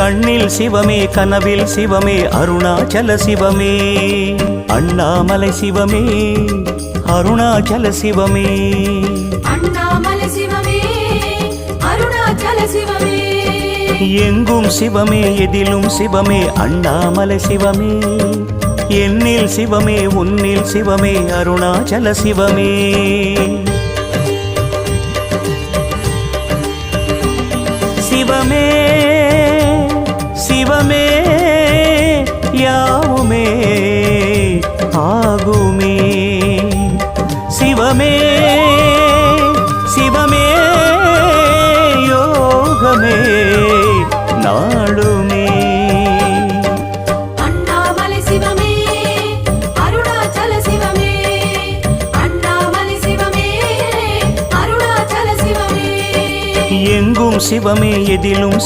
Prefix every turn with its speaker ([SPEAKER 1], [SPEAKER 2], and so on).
[SPEAKER 1] கண்ணில் சிவமே கனவில் சிவமே அருணாச்சல சிவமே அண்ணாமலை சிவமே அருணாச்சல சிவமே
[SPEAKER 2] அண்ணாமலை சிவமே அருணாச்சல சிவமே
[SPEAKER 1] எங்கும் சிவமே எதிலும் சிவமே அண்ணாமலை சிவமே என்னில் சிவமே உன்னில் சிவமே அருணாச்சல சிவமே சிவமே சிவமே யாவுமே ஆகுமே சிவமே சிவமே யோகமே நாளுமே
[SPEAKER 2] அண்ணாமலை சிவமே அருணாச்சல சிவமே அண்ணாமலை சிவமே அருணாச்சல சிவமே
[SPEAKER 1] எங்கும் சிவமே எதிலும்